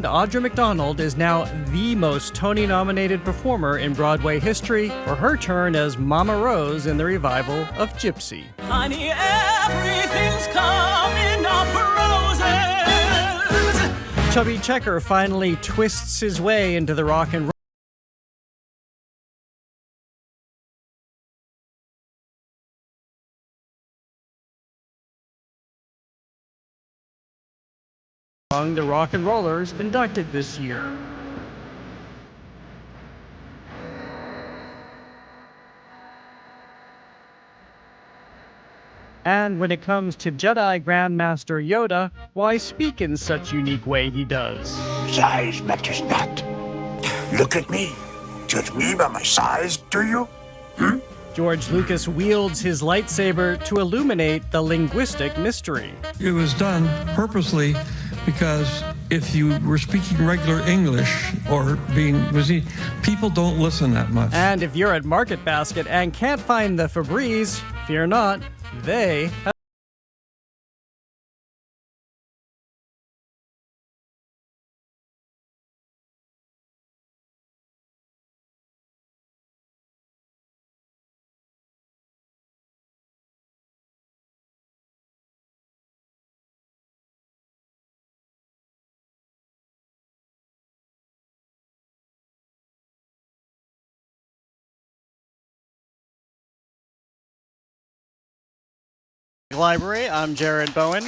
Audra McDonald is now the most Tony-nominated performer in Broadway history for her turn as Mama Rose in the revival of Gypsy. Honey, everything's coming up roses. Chubby Checker finally twists his way into the rock and roll. Among the rock and rollers inducted this year. And when it comes to Jedi Grandmaster Yoda, why speak in such unique way he does? Size matters not. Look at me. Judge me by my size, do you? George Lucas wields his lightsaber to illuminate the linguistic mystery. It was done purposely because if you were speaking regular English or people don't listen that much. And if you're at Market Basket and can't find the Febreze, fear not, they have. Library. I'm Jared Bowen.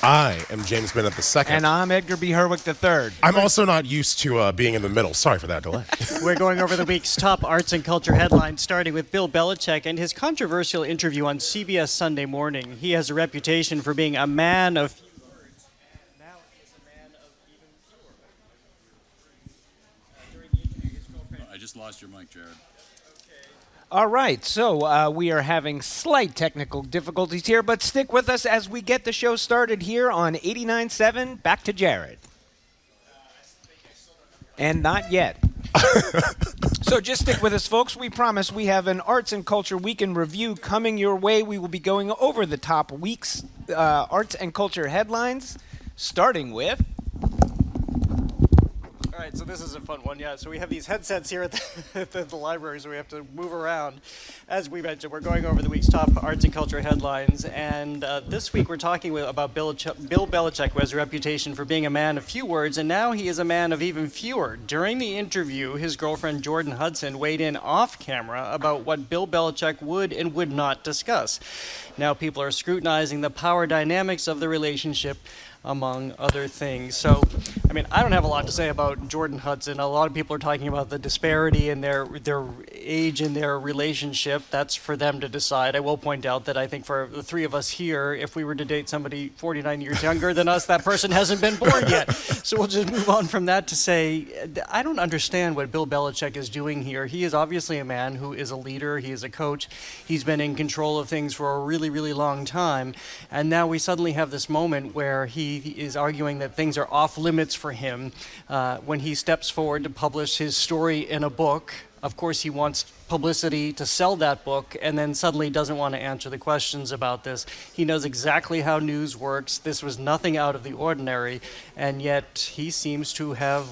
I am James Bennett II. And I'm Edgar B. Herwick III. I'm also not used to being in the middle. Sorry for that delay. We're going over the week's top arts and culture headlines, starting with Bill Belichick and his controversial interview on CBS Sunday Morning. He has a reputation for being a man of few words, and now he is a man of even fewer. I just lost your mic, Jared. All right, so we are having slight technical difficulties here, but stick with us as we get the show started here on 89.7. Back to Jared. And not yet. So just stick with us, folks. We promise we have an Arts and Culture Week in Review coming your way. We will be going over the top week's arts and culture headlines, starting with... All right, so this is a fun one, yeah. So we have these headsets here at the library, so we have to move around. As we mentioned, we're going over the week's top arts and culture headlines, and this week we're talking about Bill Belichick, who has a reputation for being a man of few words, and now he is a man of even fewer. During the interview, his girlfriend Jordan Hudson weighed in off camera about what Bill Belichick would and would not discuss. Now people are scrutinizing the power dynamics of the relationship, among other things. So, I mean, I don't have a lot to say about Jordan Hudson. A lot of people are talking about the disparity in their age and their relationship. That's for them to decide. I will point out that I think for the three of us here, if we were to date somebody 49 years younger than us, that person hasn't been born yet. So we'll just move on from that to say, I don't understand what Bill Belichick is doing here. He is obviously a man who is a leader. He is a coach. He's been in control of things for a really, really long time. And now we suddenly have this moment where he is arguing that things are off limits for him when he steps forward to publish his story in a book. Of course, he wants publicity to sell that book, and then suddenly doesn't want to answer the questions about this. He knows exactly how news works. This was nothing out of the ordinary, and yet he seems to have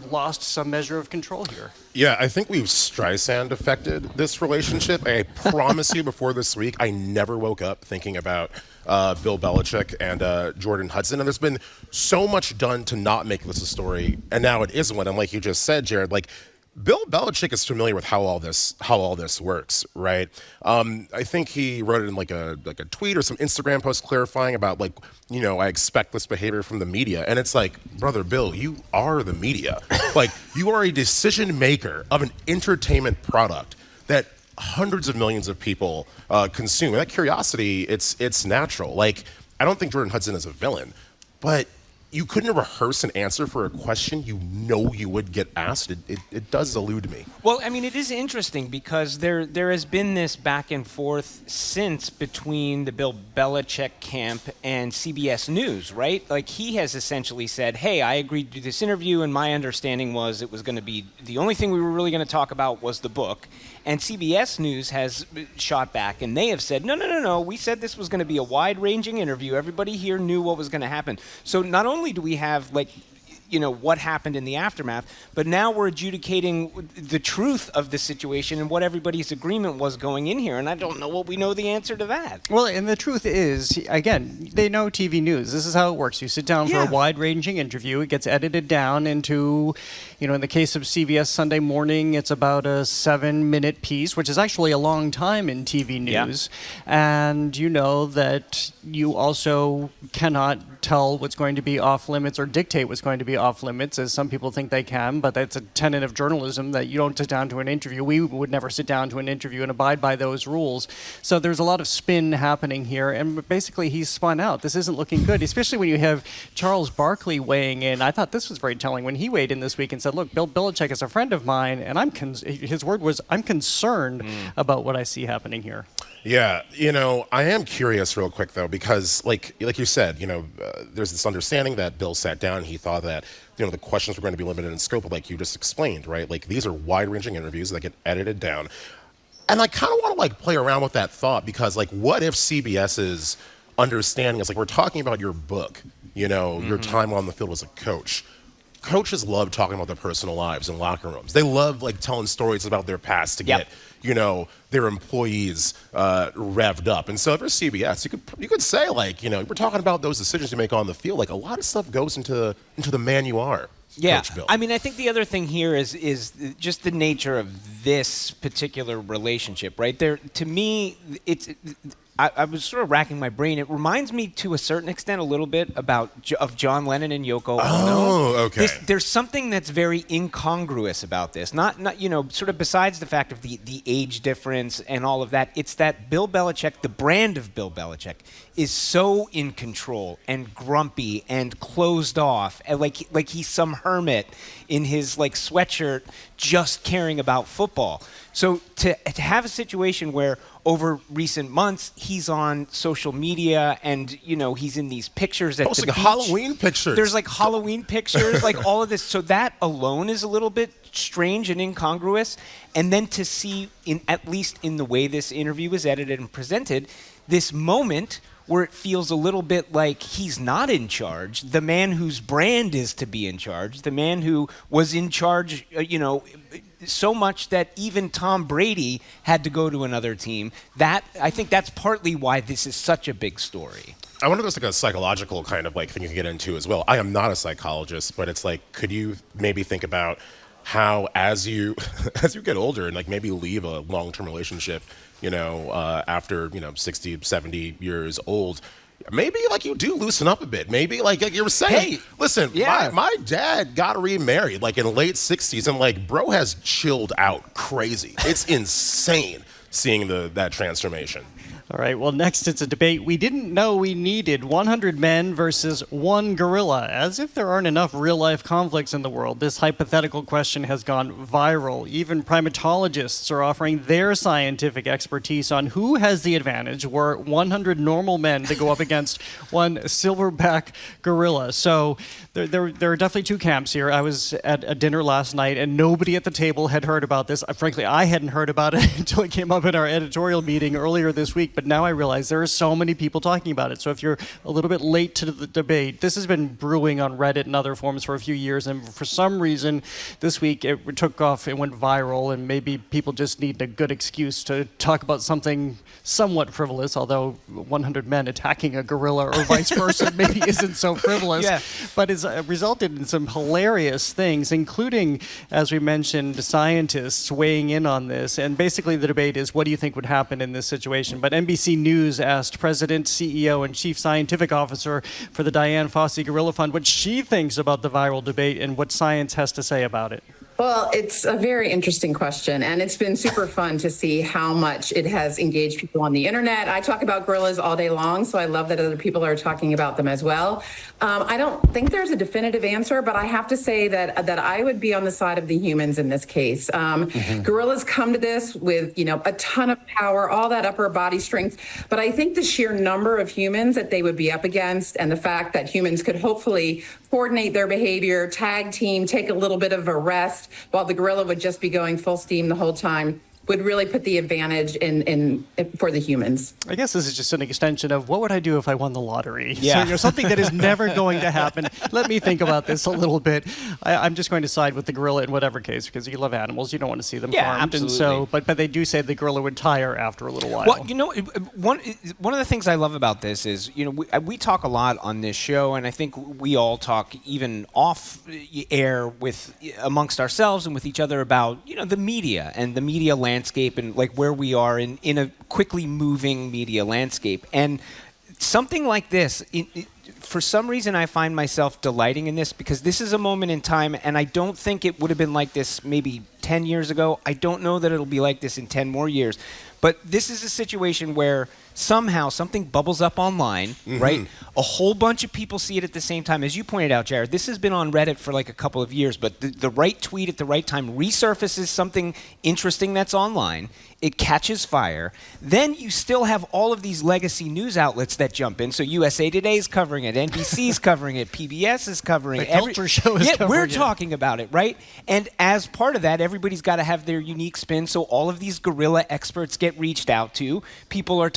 lost some measure of control here. Yeah, I think we've Streisand affected this relationship. I promise you before this week, I never woke up thinking about Bill Belichick and Jordan Hudson. And there's been so much done to not make this a story, and now it is one. And like you just said, Jared, like, Bill Belichick is familiar with how all this works, right? I think he wrote it in like a tweet or some Instagram post clarifying about, like, you know, I expect this behavior from the media. And it's like, brother Bill, you are the media. Like, you are a decision maker of an entertainment product that hundreds of millions of people consume. And that curiosity, it's natural. Like, I don't think Jordan Hudson is a villain, but you couldn't rehearse an answer for a question you know you would get asked. It does elude me. Well, I mean, it is interesting because there has been this back and forth since between the Bill Belichick camp and CBS News, right? Like, he has essentially said, hey, I agreed to this interview, and my understanding was it was going to be the only thing we were really going to talk about was the book. And CBS News has shot back, and they have said, no, we said this was going to be a wide-ranging interview. Everybody here knew what was going to happen. So not only do we have, like, what happened in the aftermath. But now we're adjudicating the truth of the situation and what everybody's agreement was going in here. And I don't know what we know the answer to that. Well, and the truth is, again, they know TV news. This is how it works. You sit down for a wide-ranging interview. It gets edited down into, in the case of CBS Sunday Morning, it's about a 7-minute piece, which is actually a long time in TV news. Yeah. And you know that you also cannot tell what's going to be off limits or dictate what's going to be off limits, as some people think they can, but that's a tenet of journalism that you don't sit down to an interview. We would never sit down to an interview and abide by those rules. So there's a lot of spin happening here, and basically he's spun out. This isn't looking good, especially when you have Charles Barkley weighing in. I thought this was very telling when he weighed in this week and said, look, Bill Belichick is a friend of mine, and his word was, I'm concerned about what I see happening here. Yeah, I am curious real quick, though, because like you said, there's this understanding that Bill sat down and he thought that, the questions were going to be limited in scope, like you just explained, right? Like, these are wide-ranging interviews that get edited down. And I kind of want to, play around with that thought because, what if CBS's understanding is, we're talking about your book, your time on the field as a coach. Coaches love talking about their personal lives in locker rooms. They love, telling stories about their past to get their employees revved up. And so if you're CBS, you could say, we're talking about those decisions you make on the field. A lot of stuff goes into the man you are. Yeah, Coach Bill. I mean, I think the other thing here is just the nature of this particular relationship, right? To me, I was sort of racking my brain. It reminds me to a certain extent a little bit of John Lennon and Yoko Ono. Oh, okay. There's something that's very incongruous about this. Not sort of besides the fact of the age difference and all of that. It's that Bill Belichick, the brand of Bill Belichick, is so in control and grumpy and closed off, and like he's some hermit in his sweatshirt just caring about football. So to have a situation where over recent months he's on social media and he's in these pictures at the beach. Halloween pictures. There's Halloween pictures, all of this. So that alone is a little bit strange and incongruous. And then to see, at least in the way this interview was edited and presented, this moment where it feels a little bit like he's not in charge, the man whose brand is to be in charge, the man who was in charge, so much that even Tom Brady had to go to another team. I think that's partly why this is such a big story. I wonder if there's a psychological kind of thing you can get into as well. I am not a psychologist, but it's could you maybe think about how as you get older and maybe leave a long-term relationship, after 60, 70 years old, maybe you do loosen up a bit. Maybe like you were saying, hey, listen, my dad got remarried in late 60s, and bro has chilled out crazy. It's insane seeing that transformation. All right, well, next it's a debate we didn't know we needed. 100 men versus one gorilla. As if there aren't enough real-life conflicts in the world, this hypothetical question has gone viral. Even primatologists are offering their scientific expertise on who has the advantage were 100 normal men to go up against one silverback gorilla. So there are definitely two camps here. I was at a dinner last night, and nobody at the table had heard about this. Frankly, I hadn't heard about it until it came up in our editorial meeting earlier this week. But now I realize there are so many people talking about it. So if you're a little bit late to the debate, this has been brewing on Reddit and other forums for a few years. And for some reason, this week it took off, it went viral, and maybe people just need a good excuse to talk about something somewhat frivolous, although 100 men attacking a gorilla or vice versa maybe isn't so frivolous. Yeah. But it's resulted in some hilarious things, including, as we mentioned, scientists weighing in on this. And basically the debate is, what do you think would happen in this situation? But NBC News asked President, CEO, and Chief Scientific Officer for the Dian Fossey Gorilla Fund what she thinks about the viral debate and what science has to say about it. Well, it's a very interesting question, and it's been super fun to see how much it has engaged people on the internet. I talk about gorillas all day long, so I love that other people are talking about them as well. I don't think there's a definitive answer, but I have to say that I would be on the side of the humans in this case. Gorillas come to this with, a ton of power, all that upper body strength, but I think the sheer number of humans that they would be up against and the fact that humans could hopefully coordinate their behavior, tag team, take a little bit of a rest, while the gorilla would just be going full steam the whole time, would really put the advantage in for the humans. I guess this is just an extension of what would I do if I won the lottery? Yeah. So, something that is never going to happen. Let me think about this a little bit. I'm just going to side with the gorilla in whatever case, because you love animals. You don't want to see them harmed. Absolutely. And so, but they do say the gorilla would tire after a little while. Well, one of the things I love about this is, we talk a lot on this show, and I think we all talk even off air with amongst ourselves and with each other about, the media and the media landscape and like where we are in a quickly moving media landscape. And something like this, for some reason, I find myself delighting in this because this is a moment in time, and I don't think it would have been like this maybe 10 years ago. I don't know that it'll be like this in 10 more years. But this is a situation where somehow something bubbles up online, right? A whole bunch of people see it at the same time. As you pointed out, Jared, this has been on Reddit for like a couple of years, but the right tweet at the right time resurfaces something interesting that's online. It catches fire. Then you still have all of these legacy news outlets that jump in. So USA Today's covering it, NBC's covering it, PBS is covering it. The Culture Show is covering we're it. talking about it, right? And as part of that, everybody's got to have their unique spin. So all of these guerrilla experts get reached out to. People are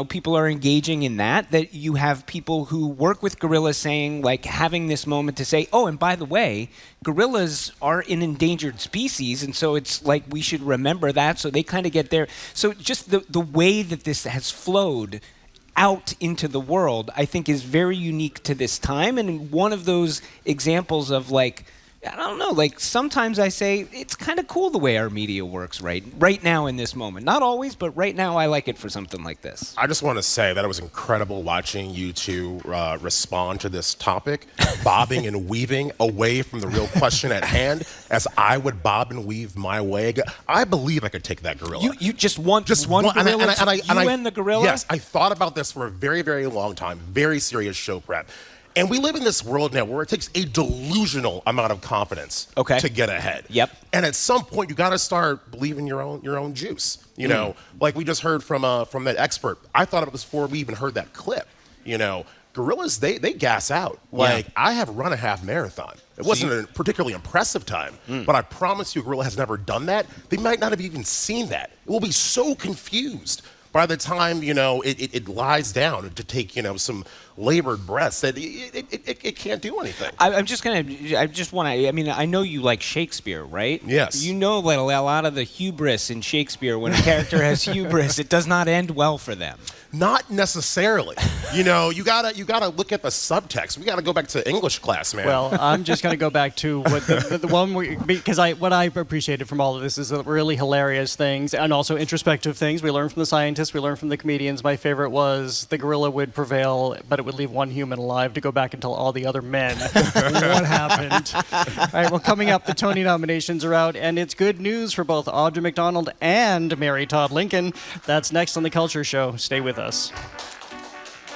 people are engaging in that you have people who work with gorillas saying, like, having this moment to say, oh, and by the way, gorillas are an endangered species, and so it's like we should remember that. So they kind of get there. So just the way that this has flowed out into the world, I think, is very unique to this time, and one of those examples of, like, I don't know, like, sometimes I say it's kind of cool the way our media works right now in this moment. Not always, but right now I like it for something like this. I just want to say that it was incredible watching you two respond to this topic, bobbing and weaving away from the real question at hand, as I would bob and weave my way. I believe I could take that gorilla. You just one gorilla, and the gorilla? Yes, I thought about this for a very, very long time, very serious show prep. And we live in this world now where it takes a delusional amount of confidence to get ahead. Yep. And at some point, you got to start believing your own juice. You know, like we just heard from that expert. I thought it was before we even heard that clip. Gorillas, they gas out. Like, I have run a half marathon. It wasn't a particularly impressive time, but I promise you, a gorilla has never done that. They might not have even seen that. It will be so confused by the time, it lies down to take, some labored breaths that it can't do anything. I know you like Shakespeare, right? Yes. You know that a lot of the hubris in Shakespeare, when a character has hubris, it does not end well for them. Not necessarily. You gotta look at the subtext. We gotta go back to English class, man. Well, I'm just going to go back to what the one because what I appreciated from all of this is the really hilarious things and also introspective things. We learned from the scientists, we learned from the comedians. My favorite was the gorilla would prevail, but it would leave one human alive to go back and tell all the other men what happened. All right, well, coming up, the Tony nominations are out, and it's good news for both Audra McDonald and Mary Todd Lincoln. That's next on The Culture Show. Stay with us.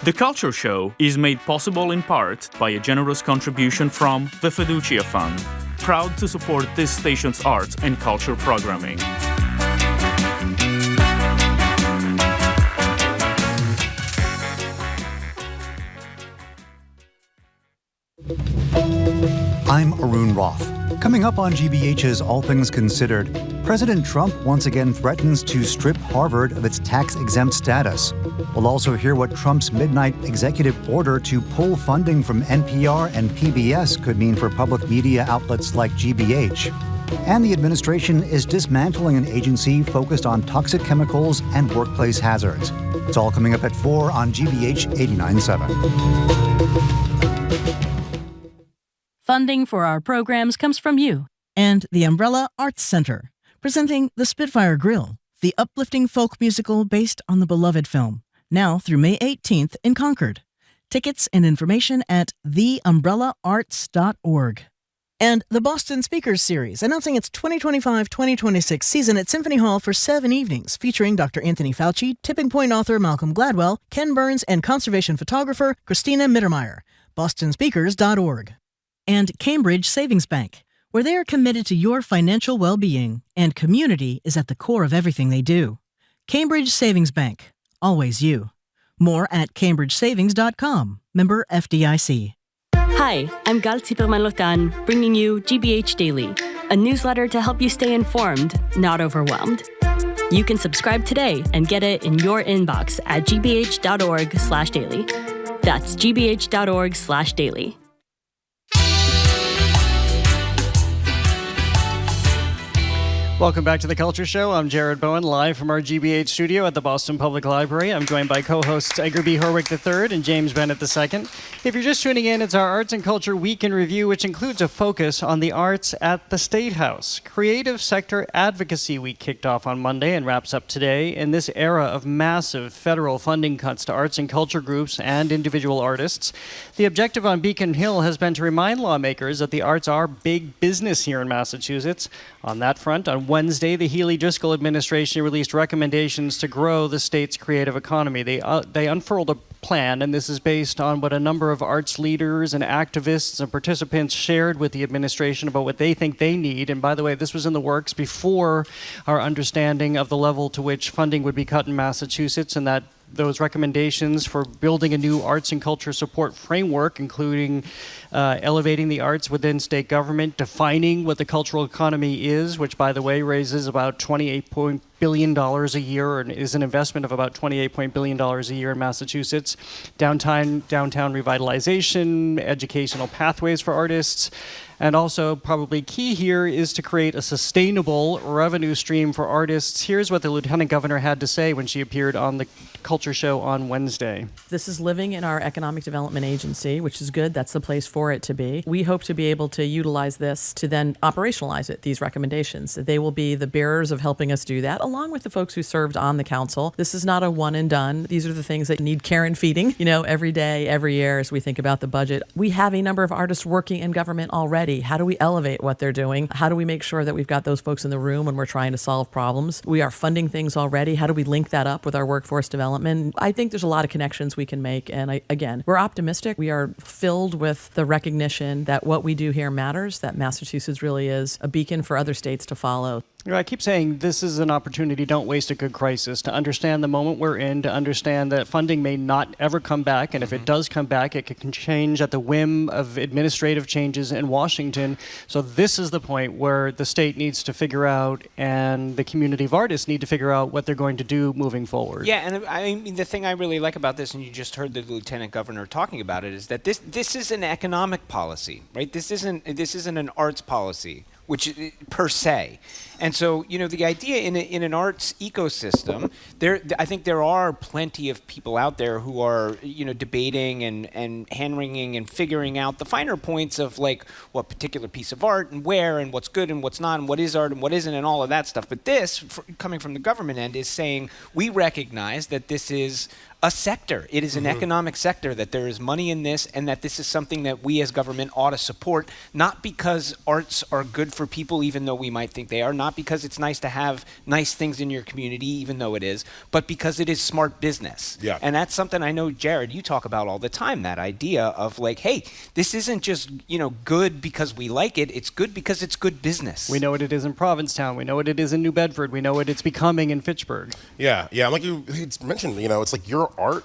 The Culture Show is made possible in part by a generous contribution from the Fiducia Fund, proud to support this station's arts and culture programming. I'm Arun Roth. Coming up on GBH's All Things Considered, President Trump once again threatens to strip Harvard of its tax-exempt status. We'll also hear what Trump's midnight executive order to pull funding from NPR and PBS could mean for public media outlets like GBH. And the administration is dismantling an agency focused on toxic chemicals and workplace hazards. It's all coming up at 4 on GBH 89.7. Funding for our programs comes from you and the Umbrella Arts Center, presenting The Spitfire Grill, the uplifting folk musical based on the beloved film, now through May 18th in Concord. Tickets and information at theumbrellaarts.org. And the Boston Speakers Series, announcing its 2025-2026 season at Symphony Hall for 7 evenings, featuring Dr. Anthony Fauci, Tipping Point author Malcolm Gladwell, Ken Burns, and conservation photographer Christina Mittermeier. BostonSpeakers.org. And Cambridge Savings Bank, where they are committed to your financial well-being, and community is at the core of everything they do. Cambridge Savings Bank, always you. More at cambridgesavings.com. Member FDIC. Hi, I'm Gal Zipperman-Lotan, bringing you GBH Daily, a newsletter to help you stay informed, not overwhelmed. You can subscribe today and get it in your inbox at gbh.org/daily. That's gbh.org/daily. Welcome back to The Culture Show. I'm Jared Bowen, live from our GBH studio at the Boston Public Library. I'm joined by co-hosts Edgar B. Horwick III and James Bennett II. If you're just tuning in, it's our Arts and Culture Week in Review, which includes a focus on the arts at the State House. Creative Sector Advocacy Week kicked off on Monday and wraps up today. In this era of massive federal funding cuts to arts and culture groups and individual artists, the objective on Beacon Hill has been to remind lawmakers that the arts are big business here in Massachusetts. On that front, on Wednesday, the Healey-Driscoll administration released recommendations to grow the state's creative economy. They unfurled a plan, and this is based on what a number of arts leaders and activists and participants shared with the administration about what they think they need. And by the way, this was in the works before our understanding of the level to which funding would be cut in Massachusetts, and that those recommendations for building a new arts and culture support framework, including elevating the arts within state government, defining what the cultural economy is, which, by the way, raises about $28 billion a year and is an investment of about $28 billion a year in Massachusetts, downtown revitalization, educational pathways for artists, and also probably key here is to create a sustainable revenue stream for artists. Here's what the Lieutenant Governor had to say when she appeared on the Culture Show on Wednesday. This is living in our Economic Development Agency, which is good. That's the place for it to be. We hope to be able to utilize this to then operationalize it, these recommendations. They will be the bearers of helping us do that, along with the folks who served on the council. This is not a one and done. These are the things that need care and feeding, every day, every year as we think about the budget. We have a number of artists working in government already. How do we elevate what they're doing? How do we make sure that we've got those folks in the room when we're trying to solve problems? We are funding things already. How do we link that up with our workforce development? I think there's a lot of connections we can make. And again, we're optimistic. We are filled with the recognition that what we do here matters, that Massachusetts really is a beacon for other states to follow. I keep saying this is an opportunity, don't waste a good crisis, to understand the moment we're in, to understand that funding may not ever come back, and if it does come back, it can change at the whim of administrative changes in Washington. So this is the point where the state needs to figure out, and the community of artists need to figure out what they're going to do moving forward. Yeah, and I mean, the thing I really like about this, and you just heard the Lieutenant Governor talking about it, is that this is an economic policy, right? This isn't an arts policy, which per se. And so, the idea in an arts ecosystem, I think there are plenty of people out there who are, debating and hand-wringing and figuring out the finer points of like what particular piece of art and where and what's good and what's not and what is art and what isn't and all of that stuff. But this, coming from the government end, is saying we recognize that this is a sector. It is an economic sector, that there is money in this, and that this is something that we as government ought to support, not because arts are good for people, even though we might think they are, not because it's nice to have nice things in your community, even though it is, but because it is smart business. Yeah. And that's something I know, Jared, you talk about all the time, that idea of like, hey, this isn't just, good because we like it, it's good because it's good business. We know what it is in Provincetown, we know what it is in New Bedford, we know what it's becoming in Fitchburg. Yeah, like you mentioned, it's like your art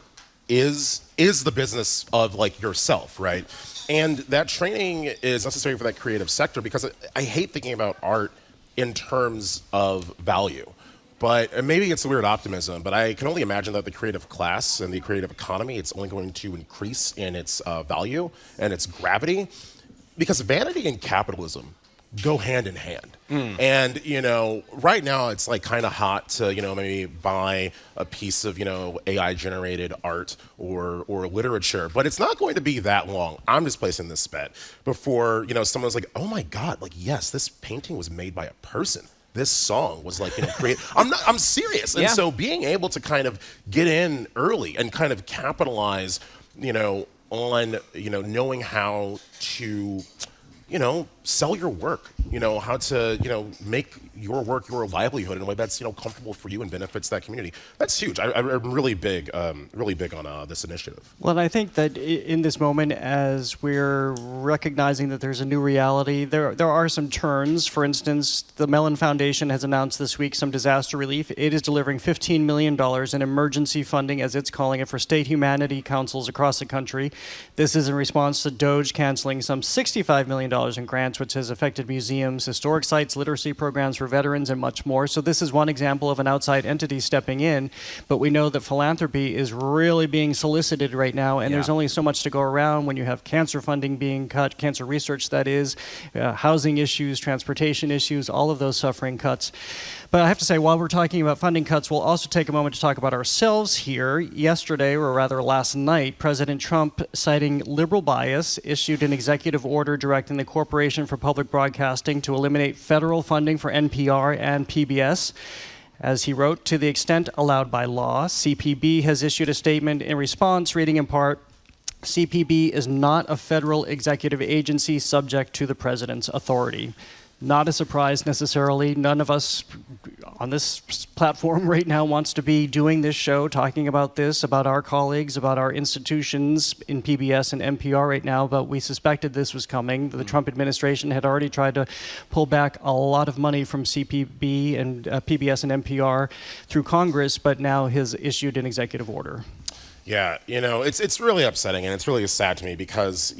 is the business of like yourself, right? And that training is necessary for that creative sector, because I hate thinking about art in terms of value. But maybe it's a weird optimism, but I can only imagine that the creative class and the creative economy, it's only going to increase in its value and its gravity, because vanity and capitalism go hand in hand. And, right now it's like kind of hot to, maybe buy a piece of, AI generated art or literature, but it's not going to be that long. I'm just placing this bet before, someone's like, oh my God, like, yes, this painting was made by a person. This song was like, create. I'm serious. And so being able to kind of get in early and kind of capitalize, on, knowing how to, sell your work, how to, make your work your livelihood in a way that's, comfortable for you and benefits that community. That's huge. I'm really big on this initiative. Well, and I think that in this moment, as we're recognizing that there's a new reality, there are some turns. For instance, the Mellon Foundation has announced this week some disaster relief. It is delivering $15 million in emergency funding, as it's calling it, for state humanity councils across the country. This is in response to DOGE canceling some $65 million in grants, which has affected museums, historic sites, literacy programs for for veterans and much more. So this is one example of an outside entity stepping in, but we know that philanthropy is really being solicited right now, and there's only so much to go around when you have cancer funding being cut, cancer research that is, housing issues, transportation issues, all of those suffering cuts. But I have to say, while we're talking about funding cuts, we'll also take a moment to talk about ourselves here. Yesterday, or rather last night, President Trump, citing liberal bias, issued an executive order directing the Corporation for Public Broadcasting to eliminate federal funding for NPR and PBS. As he wrote, to the extent allowed by law, CPB has issued a statement in response, reading in part, CPB is not a federal executive agency subject to the president's authority. Not a surprise necessarily. None of us on this platform right now wants to be doing this show, talking about this, about our colleagues, about our institutions in PBS and NPR right now, but we suspected this was coming. The Trump administration had already tried to pull back a lot of money from CPB and PBS and NPR through Congress, but now has issued an executive order. Yeah, it's really upsetting, and it's really sad to me because,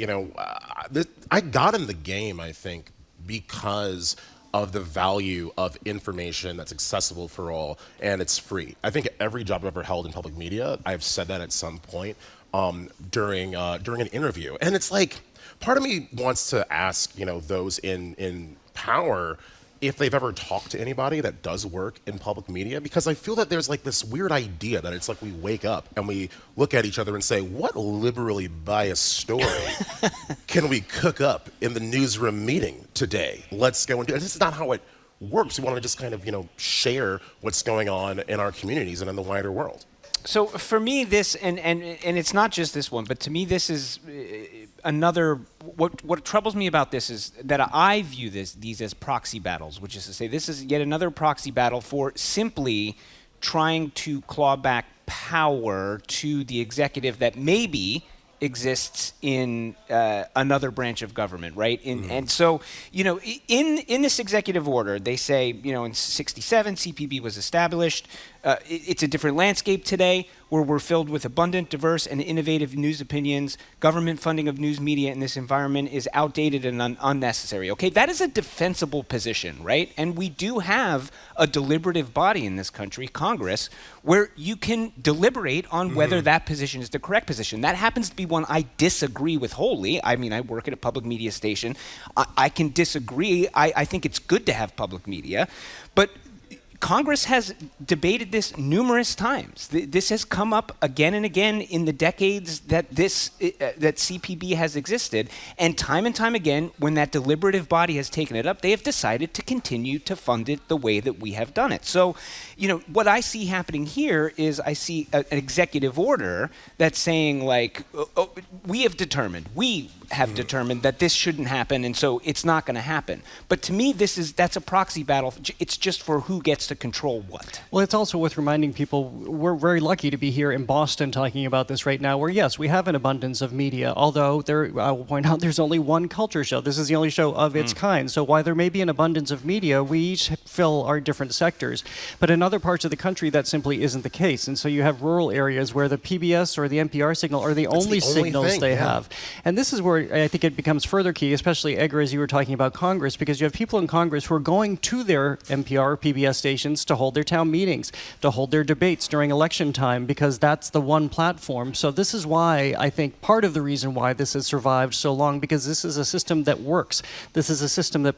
I got in the game, I think, because of the value of information that's accessible for all and it's free. I think every job I've ever held in public media, I've said that at some point during an interview. And it's like, part of me wants to ask, those in power if they've ever talked to anybody that does work in public media, because I feel that there's like this weird idea that it's like we wake up and we look at each other and say, what liberally biased story can we cook up in the newsroom meeting today? Let's go and do it. This is not how it works. We want to just kind of, share what's going on in our communities and in the wider world. So for me, this, and it's not just this one, but to me, this is another, what troubles me about this is that I view these as proxy battles, which is to say this is yet another proxy battle for simply trying to claw back power to the executive that maybe exists in another branch of government, right? And so, in this executive order, they say, in 1967, CPB was established. It's a different landscape today, where we're filled with abundant, diverse, and innovative news opinions. Government funding of news media in this environment is outdated and unnecessary. Okay, that is a defensible position, right? And we do have a deliberative body in this country, Congress, where you can deliberate on whether that position is the correct position. That happens to be one I disagree with wholly. I mean, I work at a public media station. I can disagree. I think it's good to have public media, but Congress has debated this numerous times. This has come up again and again in the decades that that CPB has existed, and time again, when that deliberative body has taken it up, they have decided to continue to fund it the way that we have done it. So, what I see happening here is I see an executive order that's saying like, we have determined that this shouldn't happen, and so it's not going to happen. But to me, that's a proxy battle. It's just for who gets to control what. Well, it's also worth reminding people we're very lucky to be here in Boston talking about this right now, where yes, we have an abundance of media, although I will point out there's only one culture show. This is the only show of its kind. So while there may be an abundance of media, we each fill our different sectors. But in other parts of the country, that simply isn't the case. And so you have rural areas where the PBS or the NPR signal are the only signals they have. And this is where I think it becomes further key, especially, Edgar, as you were talking about Congress, because you have people in Congress who are going to their NPR or PBS stations to hold their town meetings, to hold their debates during election time, because that's the one platform. So this is why I think part of the reason why this has survived so long, because this is a system that works. This is a system that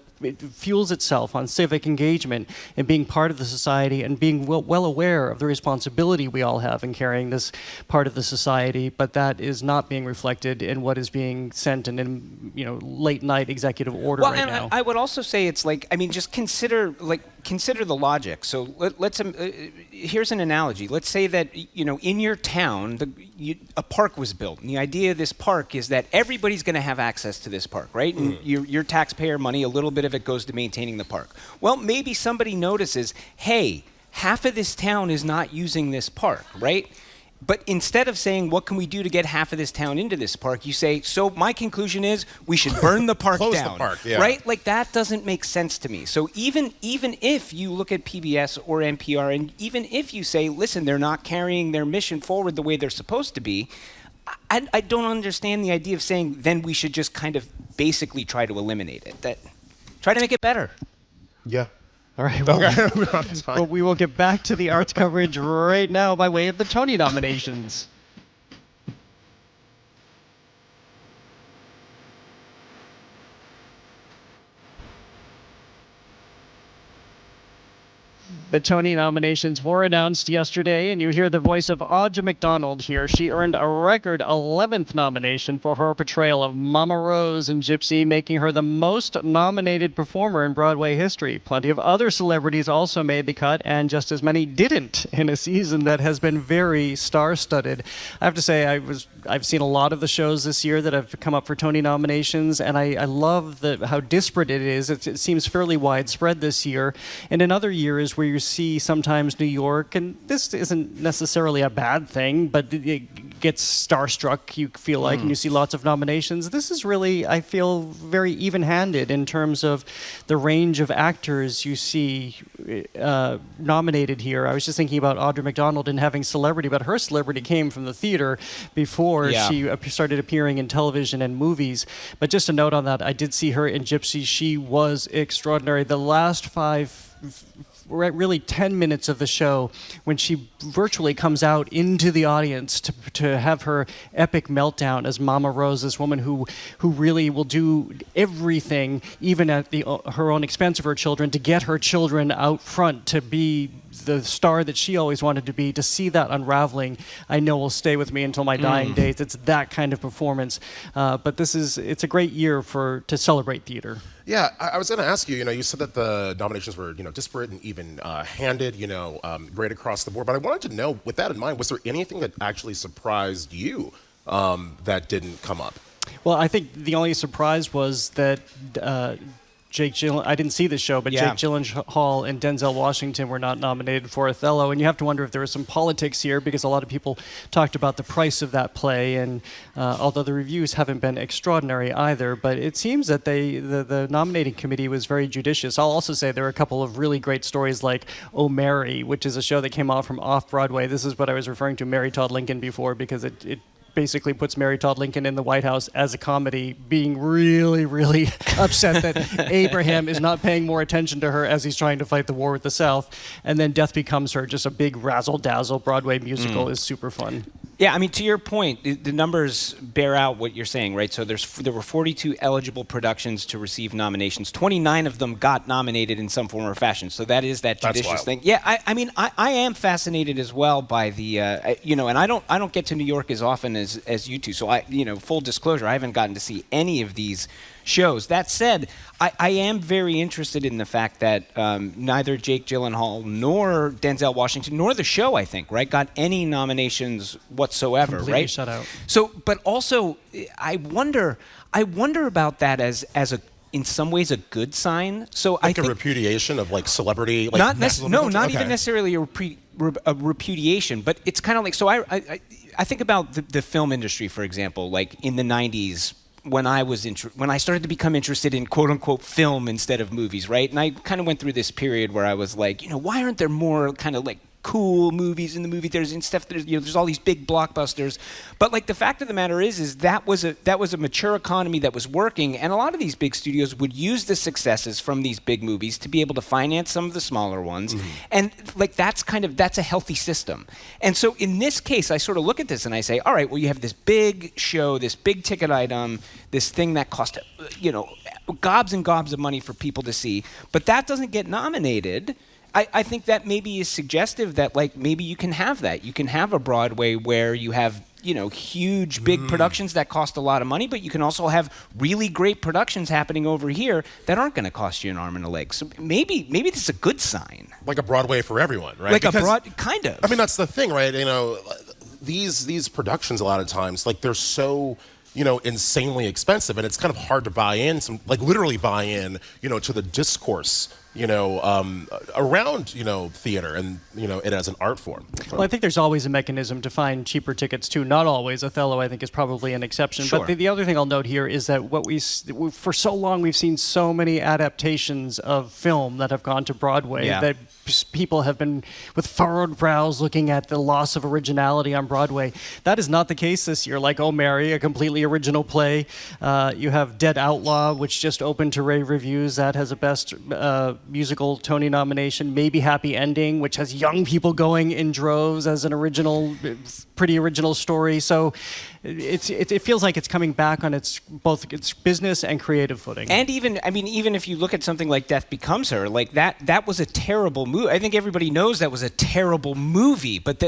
fuels itself on civic engagement and being part of the society and being well aware of the responsibility we all have in carrying this part of the society, but that is not being reflected in what is being sent in late night executive order right now. Well, I would also say it's like, I mean, just consider the logic. So let's here's an analogy. Let's say that in your town a park was built, and the idea of this park is that everybody's going to have access to this park, right? And your taxpayer money, a little bit of it goes to maintaining the park. Well, maybe somebody notices, hey, half of this town is not using this park, right? But instead of saying, what can we do to get half of this town into this park, you say, so my conclusion is we should burn the park Close down. The park, yeah. Right? Like, that doesn't make sense to me. So even if you look at PBS or NPR, and even if you say, listen, they're not carrying their mission forward the way they're supposed to be, I don't understand the idea of saying then we should just kind of basically try to eliminate it. Try to make it better. Yeah. All right. Well, Okay. That's fine. well, we will get back to the arts coverage right now by way of the Tony nominations. The Tony nominations were announced yesterday, and you hear the voice of Audra McDonald here. She earned a record 11th nomination for her portrayal of Mama Rose in Gypsy, making her the most nominated performer in Broadway history. Plenty of other celebrities also made the cut, and just as many didn't in a season that has been very star-studded. I have to say, I've seen a lot of the shows this year that have come up for Tony nominations, and I love how disparate it is. It seems fairly widespread this year. And in other years where you see sometimes New York, and this isn't necessarily a bad thing, but it gets starstruck, you feel like, and you see lots of nominations. This is really, I feel, very even-handed in terms of the range of actors you see nominated here. I was just thinking about Audra McDonald and having celebrity, but her celebrity came from the theater before she started appearing in television and movies. But just a note on that, I did see her in Gypsy. She was extraordinary. The last really 10 minutes of the show, when she virtually comes out into the audience to have her epic meltdown as Mama Rose, this woman who really will do everything, even at her own expense of her children, to get her children out front to be the star that she always wanted to be. To see that unraveling, I know will stay with me until my dying days. It's that kind of performance. But it's a great year to celebrate theater. Yeah, I was going to ask you, you said that the nominations were, disparate and even-handed, right across the board. But I wanted to know, with that in mind, was there anything that actually surprised you that didn't come up? Well, I think the only surprise was that I didn't see the show, but Jake Gyllenhaal and Denzel Washington were not nominated for Othello. And you have to wonder if there was some politics here, because a lot of people talked about the price of that play. And although the reviews haven't been extraordinary either, but it seems that the nominating committee was very judicious. I'll also say there are a couple of really great stories like Oh Mary, which is a show that came out from off-Broadway. This is what I was referring to Mary Todd Lincoln before, because it basically puts Mary Todd Lincoln in the White House as a comedy, being really, really upset that Abraham is not paying more attention to her as he's trying to fight the war with the South. And then Death Becomes Her, just a big razzle-dazzle Broadway musical, is super fun. Yeah, I mean, to your point, the numbers bear out what you're saying, right? So there were 42 eligible productions to receive nominations. 29 of them got nominated in some form or fashion. So that is that judicious thing. Yeah, I mean, I am fascinated as well by the, and I don't get to New York as often as you two. So full disclosure, I haven't gotten to see any of these shows. That said, I am very interested in the fact that neither Jake Gyllenhaal nor Denzel Washington nor the show, I think, right, got any nominations whatsoever, Completely right? shut out. So, but also, I wonder about that as in some ways a good sign. So I think a repudiation of celebrity. Not even necessarily a repudiation, but it's kind of like, so I think about the film industry, for example, like in the 90s. When I started to become interested in quote unquote film instead of movies, right? And I kind of went through this period where I was like, why aren't there more kind of like cool movies in the movie theaters and stuff? There's all these big blockbusters, but the fact of the matter is that was a mature economy that was working, and a lot of these big studios would use the successes from these big movies to be able to finance some of the smaller ones, and that's a healthy system. And so in this case, I sort of look at this and I say, all right, well, you have this big show, this big ticket item, this thing that cost gobs and gobs of money for people to see, but that doesn't get nominated. I think that maybe is suggestive that maybe you can have that. You can have a Broadway where you have huge big productions that cost a lot of money, but you can also have really great productions happening over here that aren't going to cost you an arm and a leg. So maybe this is a good sign. Like a Broadway for everyone, right? Kind of. I mean, that's the thing, right? These productions a lot of times, they're so insanely expensive, and it's kind of hard to buy in, literally buy in, to the discourse, around, theater and, it as an art form. Well, I think there's always a mechanism to find cheaper tickets too. Not always. Othello, I think, is probably an exception. Sure. But the other thing I'll note here is that for so long we've seen so many adaptations of film that have gone to Broadway that people have been with furrowed brows looking at the loss of originality on Broadway. That is not the case this year. Like Oh Mary, a completely original play. You have Dead Outlaw, which just opened to rave reviews. That has a Best musical Tony nomination. Maybe Happy Ending, which has young people going in droves as an pretty original story. So it feels like it's coming back on both its business and creative footing. And even if you look at something like Death Becomes Her, like that was a terrible movie. I think everybody knows that was a terrible movie. But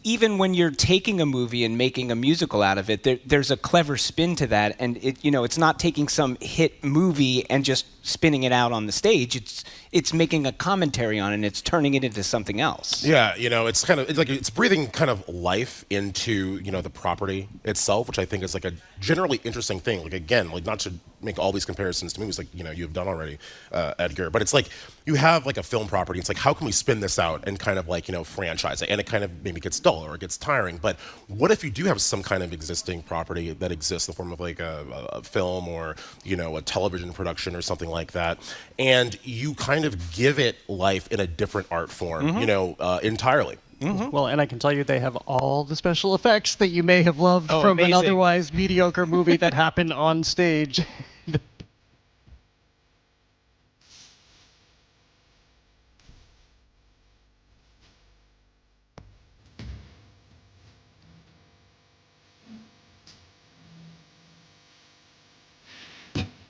even when you're taking a movie and making a musical out of it, there's a clever spin to that, and it's not taking some hit movie and just spinning it out on the stage. It's making a commentary on it, and it's turning it into something else. Yeah, it's kind of like it's breathing kind of life into the property itself, which I think is like a generally interesting thing. Like again, like not to make all these comparisons to movies like you've done already, Edgar, but it's like you have like a film property. It's like how can we spin this out and kind of like franchise it, and it kind of maybe gets dull or it gets tiring. But what if you do have some kind of existing property that exists in the form of like a film or a television production or something like that, and you kind of give it life in a different art form, entirely. Mm-hmm. Well, and I can tell you they have all the special effects that you may have loved from an otherwise mediocre movie that happened on stage.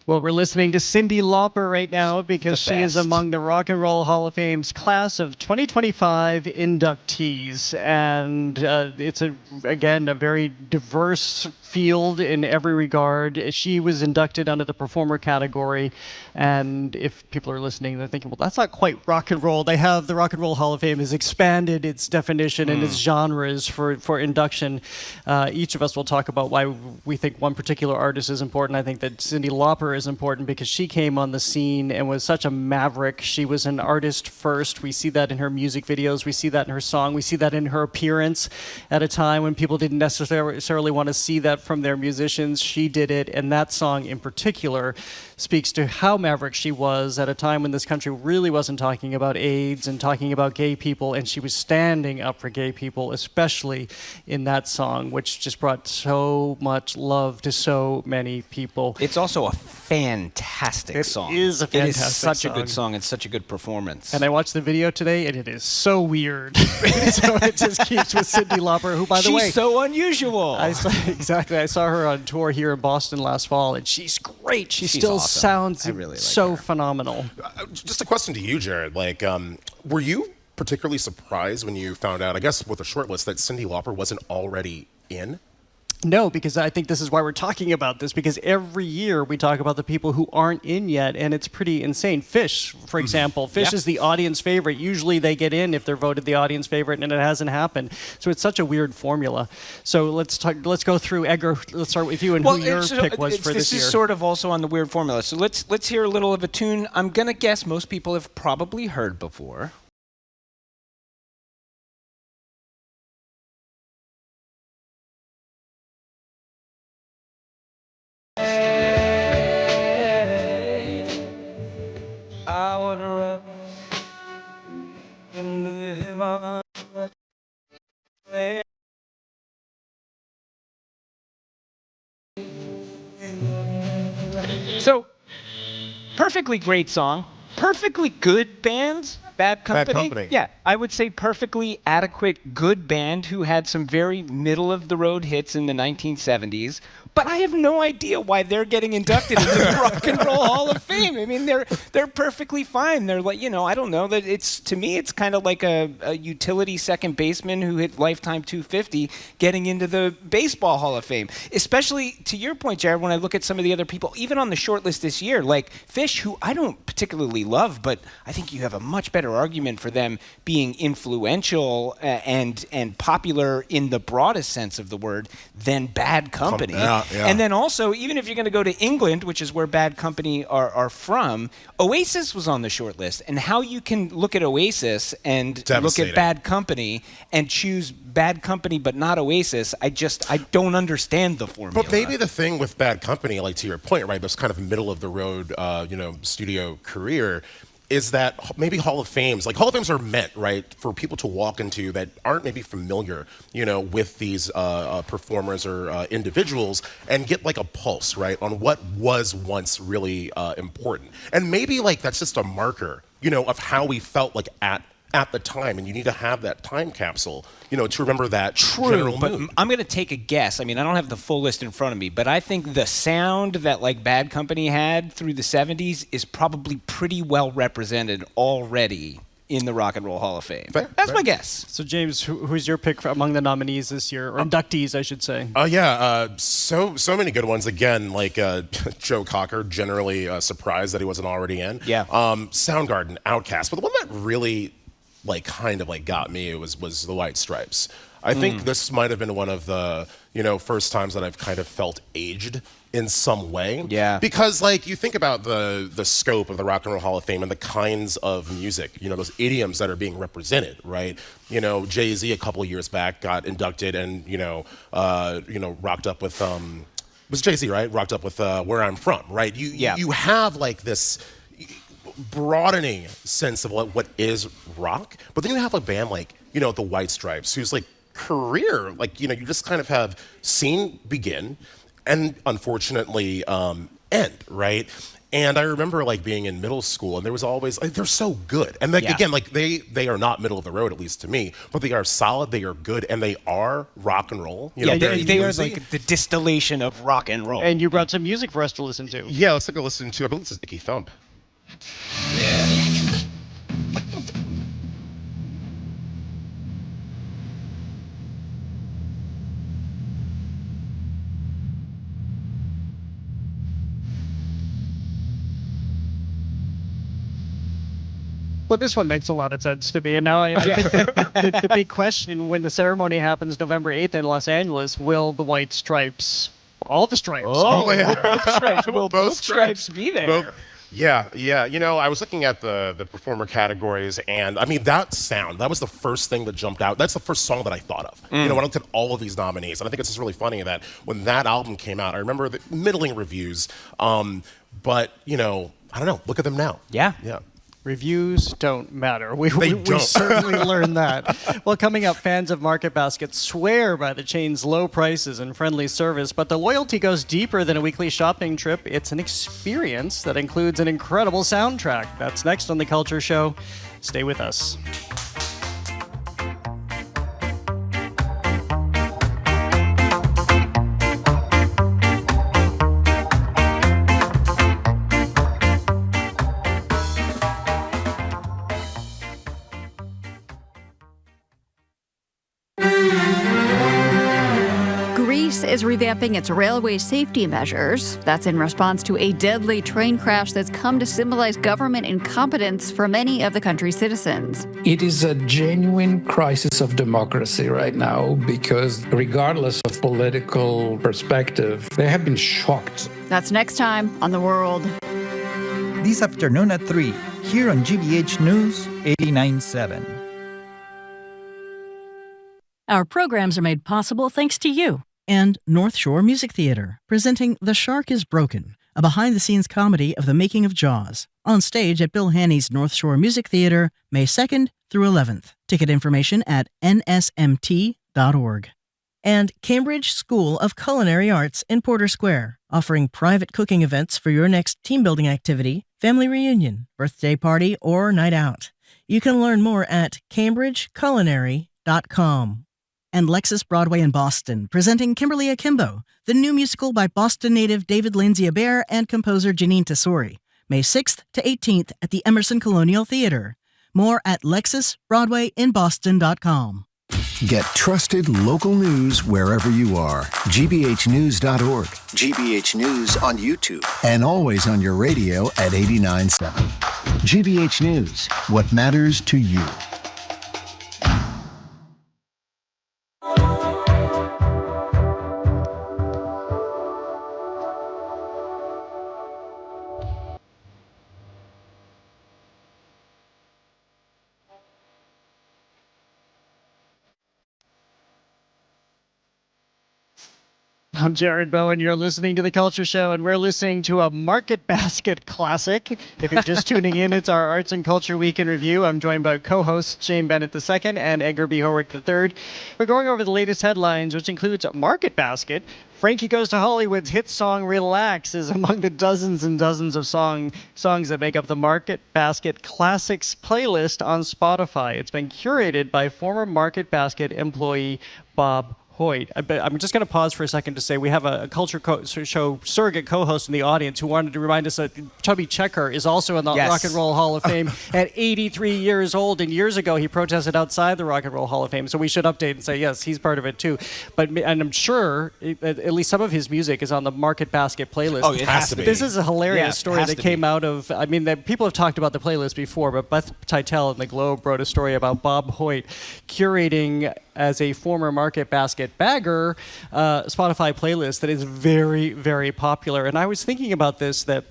Well, we're listening to Cyndi Lauper right now because she is among the Rock and Roll Hall of Fame's class of 2025 inductees. And it's, again, a very diverse field in every regard. She was inducted under the performer category. And if people are listening, they're thinking, well, that's not quite rock and roll. The Rock and Roll Hall of Fame has expanded its definition and its genres for induction. Each of us will talk about why we think one particular artist is important. I think that Cyndi Lauper is important because she came on the scene and was such a maverick. She was an artist first. We see that in her music videos. We see that in her song. We see that in her appearance at a time when people didn't necessarily want to see that from their musicians. She did it, and that song in particular speaks to how maverick she was at a time when this country really wasn't talking about AIDS and talking about gay people, and she was standing up for gay people, especially in that song, which just brought so much love to so many people. It's also a fantastic song. It is a fantastic song. It is such a good song and such a good performance. And I watched the video today, and it is so weird. So it just keeps with Cyndi Lauper, who, by the way... She's so unusual. Exactly. I saw her on tour here in Boston last fall, and she's great. She's still awesome. Sounds really like so her. phenomenal. Just a question to you, Jared. Like, were you particularly surprised when you found out, I guess with a short list, that Cyndi Lauper wasn't already in? No, because I think this is why we're talking about this, because every year we talk about the people who aren't in yet, and it's pretty insane. Phish, for example. Phish is the audience favorite. Usually they get in if they're voted the audience favorite, and it hasn't happened. So it's such a weird formula. So let's go through, Edgar, let's start with you and who your pick was for this year. This is sort of also on the weird formula. So let's hear a little of a tune I'm going to guess most people have probably heard before. So, perfectly great song, perfectly good bands, Bad Company. Yeah, I would say perfectly adequate good band who had some very middle-of-the-road hits in the 1970s. But I have no idea why they're getting inducted into the Rock and Roll Hall of Fame. I mean, they're perfectly fine. They're like, I don't know. That to me, it's kind of like a utility second baseman who hit lifetime 250 getting into the Baseball Hall of Fame. Especially to your point, Jared, when I look at some of the other people, even on the short list this year, like Phish, who I don't particularly love, but I think you have a much better argument for them being influential and popular in the broadest sense of the word than Bad Company. Yeah. And then also, even if you're going to go to England, which is where Bad Company are from, Oasis was on the short list. And how you can look at Oasis and look at Bad Company and choose Bad Company but not Oasis, I don't understand the formula. But maybe the thing with Bad Company, like to your point, right, this kind of middle of the road, studio career, is that maybe Hall of Fames, like Hall of Fames are meant, right, for people to walk into that aren't maybe familiar, with these performers or individuals and get like a pulse, right, on what was once really important. And maybe like that's just a marker, of how we felt like at the time, and you need to have that time capsule, to remember that general but mood. I'm going to take a guess. I mean, I don't have the full list in front of me, but I think the sound that like Bad Company had through the 70s is probably pretty well represented already in the Rock and Roll Hall of Fame. That's my guess. So, James, who's your pick among the nominees this year, or inductees, I should say? So many good ones. Again, like Joe Cocker, generally surprised that he wasn't already in. Yeah. Soundgarden, Outkast, but the one that really got me was the White Stripes. I think this might have been one of the first times that I've kind of felt aged in some way. Yeah. Because you think about the scope of the Rock and Roll Hall of Fame and the kinds of music, those idioms that are being represented, right? Jay-Z a couple of years back got inducted and rocked up with was Jay-Z, right? Rocked up with Where I'm From, right? You have like this broadening sense of what is rock, but then you have a band like the White Stripes, whose like career, you just kind of have seen begin and unfortunately end, right? And I remember being in middle school, and there was always they're so good, and again, they are not middle of the road, at least to me, but they are solid, they are good, and they are rock and roll. They are like the distillation of rock and roll. And you brought some music for us to listen to. Yeah, let's take a listen to. I believe this is Icky Thump. Well, this one makes a lot of sense to me. And now I think the big question when the ceremony happens November 8th in Los Angeles, will the White Stripes, all the stripes, will both stripes be there? Yeah. I was looking at the performer categories, and I mean, that was the first thing that jumped out. That's the first song that I thought of. When I looked at all of these nominees, and I think it's just really funny that when that album came out, I remember the middling reviews, but I don't know, look at them now. Yeah. Reviews don't matter. We don't. certainly learned that. Well, coming up, fans of Market Basket swear by the chain's low prices and friendly service, but the loyalty goes deeper than a weekly shopping trip. It's an experience that includes an incredible soundtrack. That's next on The Culture Show. Stay with us. Is revamping its railway safety measures. That's in response to a deadly train crash that's come to symbolize government incompetence for many of the country's citizens. It is a genuine crisis of democracy right now because regardless of political perspective, they have been shocked. That's next time on The World. This afternoon at 3, here on GBH News 89.7. Our programs are made possible thanks to you. And North Shore Music Theater, presenting The Shark is Broken, a behind-the-scenes comedy of the making of Jaws, on stage at Bill Haney's North Shore Music Theater, May 2nd through 11th. Ticket information at nsmt.org. And Cambridge School of Culinary Arts in Porter Square, offering private cooking events for your next team-building activity, family reunion, birthday party, or night out. You can learn more at cambridgeculinary.com. And Lexus Broadway in Boston, presenting Kimberly Akimbo, the new musical by Boston native David Lanzier-Bear and composer Janine Tesori, May 6th to 18th at the Emerson Colonial Theater. More at lexusbroadwayinboston.com. Get trusted local news wherever you are. gbhnews.org. GBH News on YouTube. And always on your radio at 89.7. GBH News, what matters to you. I'm Jared Bowen. You're listening to The Culture Show, and we're listening to a Market Basket classic. If you're just tuning in, it's our Arts and Culture Week in Review. I'm joined by co-hosts Shane Bennett II and Edgar B. Horwick III. We're going over the latest headlines, which includes Market Basket. Frankie Goes to Hollywood's hit song Relax is among the dozens and dozens of songs that make up the Market Basket Classics playlist on Spotify. It's been curated by former Market Basket employee Bob Hoyt. I'm just going to pause for a second to say we have a Culture Show surrogate co-host in the audience who wanted to remind us that Chubby Checker is also in the Rock and Roll Hall of Fame at 83 years old, and years ago he protested outside the Rock and Roll Hall of Fame, so we should update and say, yes, he's part of it too. And I'm sure at least some of his music is on the Market Basket playlist. Oh, it has to be. This is a hilarious story that came out of, people have talked about the playlist before, but Beth Titel in the Globe wrote a story about Bob Hoyt curating as a former Market Basket bagger, Spotify playlist that is very, very popular. And I was thinking about this, that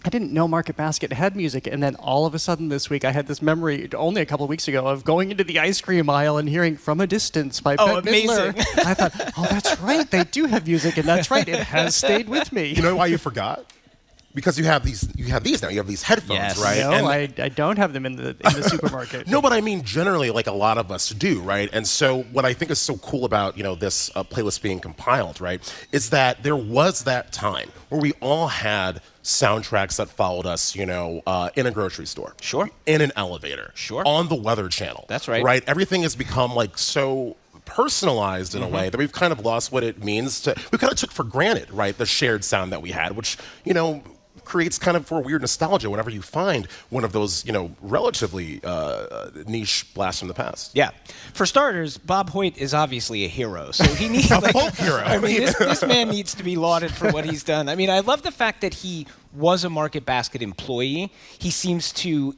I didn't know Market Basket had music, and then all of a sudden this week I had this memory, only a couple of weeks ago, of going into the ice cream aisle and hearing From a Distance by Bette Midler. I thought, oh, that's right, they do have music, and that's right, it has stayed with me. You know why you forgot? Because you have these now. You have these headphones, right? No, I don't have them in the supermarket. No, but I mean generally, like a lot of us do, right? And so what I think is so cool about this playlist being compiled, right, is that there was that time where we all had soundtracks that followed us, in a grocery store, sure, in an elevator, sure, on the Weather Channel. That's right. Right. Everything has become like so personalized in a way that we've kind of lost what it means to. We kind of took for granted, right, the shared sound that we had, which creates kind of for weird nostalgia whenever you find one of those, relatively niche blasts from the past. Yeah. For starters, Bob Hoyt is obviously a hero, so he needs a folk hero. I mean, this man needs to be lauded for what he's done. I mean, I love the fact that he was a Market Basket employee. He seems to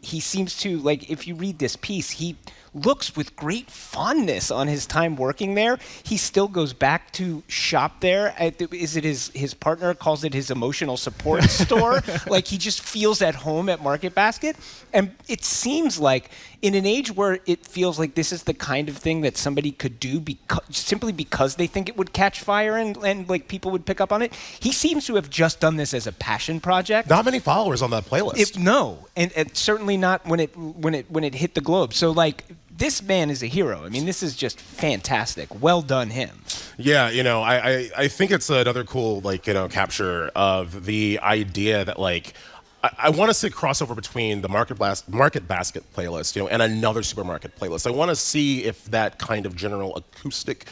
like, if you read this piece, he looks with great fondness on his time working there. He still goes back to shop there. Is it his partner calls it his emotional support store? Like, he just feels at home at Market Basket. And it seems like in an age where it feels like this is the kind of thing that somebody could do simply because they think it would catch fire and like people would pick up on it, he seems to have just done this as a passion project. Not many followers on that playlist. No, and certainly not when it hit the globe. So like, this man is a hero. I mean, this is just fantastic. Well done, him. Yeah, I think it's another cool, capture of the idea that, I want to see a crossover between the Market Basket playlist, and another supermarket playlist. I want to see if that kind of general acoustic,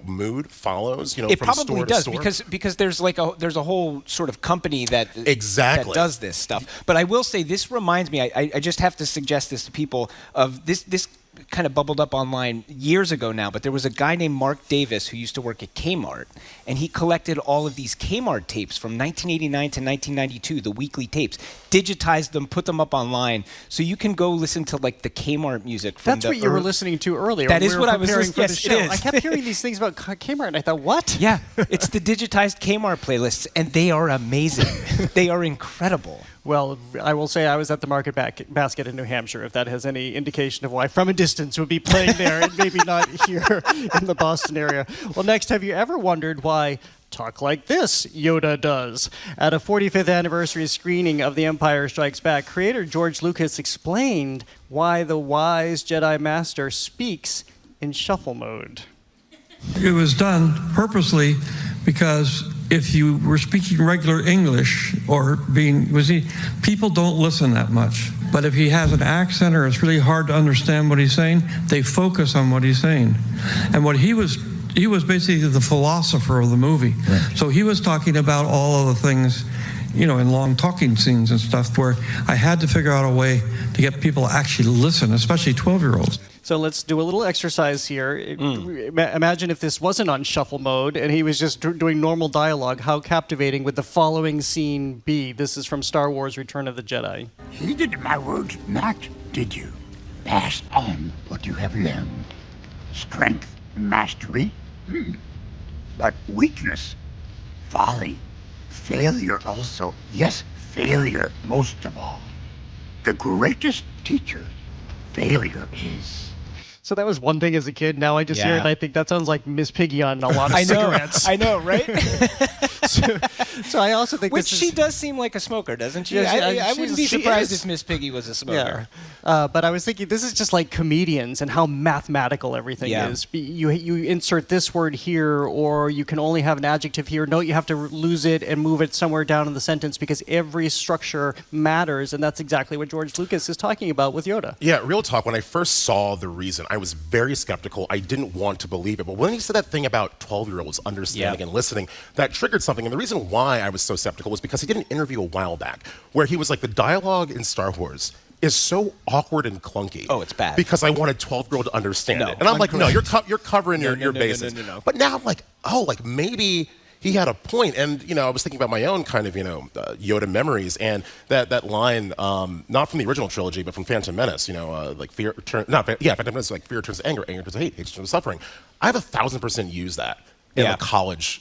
mood follows, it from probably store does to store. because there's a whole sort of company that does this stuff. But I will say, this reminds me. I just have to suggest this to people of this kind of bubbled up online years ago now, but there was a guy named Mark Davis who used to work at Kmart, and he collected all of these Kmart tapes from 1989 to 1992, the weekly tapes, digitized them, put them up online, so you can go listen to like the Kmart music from That's what you were listening to earlier. That is what I was listening to. Yes, it is. I kept hearing these things about Kmart, and I thought, what? Yeah, it's the digitized Kmart playlists, and they are amazing. They are incredible. Well, I will say I was at the Market Basket in New Hampshire, if that has any indication of why From a Distance would be playing there and maybe not here in the Boston area. Well, next, have you ever wondered why Talk Like This Yoda does? At a 45th anniversary screening of The Empire Strikes Back, creator George Lucas explained why the wise Jedi Master speaks in shuffle mode. It was done purposely because if you were speaking regular English people don't listen that much. But if he has an accent or it's really hard to understand what he's saying, they focus on what he's saying. And what he was basically the philosopher of the movie. Right. So he was talking about all of the things, in long talking scenes and stuff, where I had to figure out a way to get people to actually listen, especially 12-year-olds. So let's do a little exercise here. Imagine if this wasn't on shuffle mode and he was just doing normal dialogue. How captivating would the following scene be? This is from Star Wars Return of the Jedi. Heeded my words not, did you? Pass on what you have learned. Strength, mastery, but weakness, folly, failure also. Yes, failure most of all. The greatest teacher, failure is. So that was one thing as a kid. Now I just hear it and I think that sounds like Miss Piggy on a lot of cigarettes. I know, right? So I also think she does seem like a smoker, doesn't she? Yeah, I wouldn't be surprised if Miss Piggy was a smoker. Yeah. But I was thinking this is just like comedians and how mathematical everything is. You insert this word here, or you can only have an adjective here. No, you have to lose it and move it somewhere down in the sentence because every structure matters, and that's exactly what George Lucas is talking about with Yoda. Yeah, real talk. When I first saw the reason, I was very skeptical. I didn't want to believe it. But when he said that thing about 12-year-olds understanding and listening, that triggered something. And the reason why I was so skeptical was because he did an interview a while back where he was like, the dialogue in Star Wars is so awkward and clunky. Oh, it's bad. Because I wanted 12-year-old to understand it. And I'm like, no, you're covering your bases. No. But now I'm like, oh, like maybe he had a point. And, I was thinking about my own kind of, Yoda memories. And that line, not from the original trilogy, but from Phantom Menace, like Phantom Menace, like fear turns to anger, anger turns to hate, hate turns to suffering. I have 1,000% used that in a college,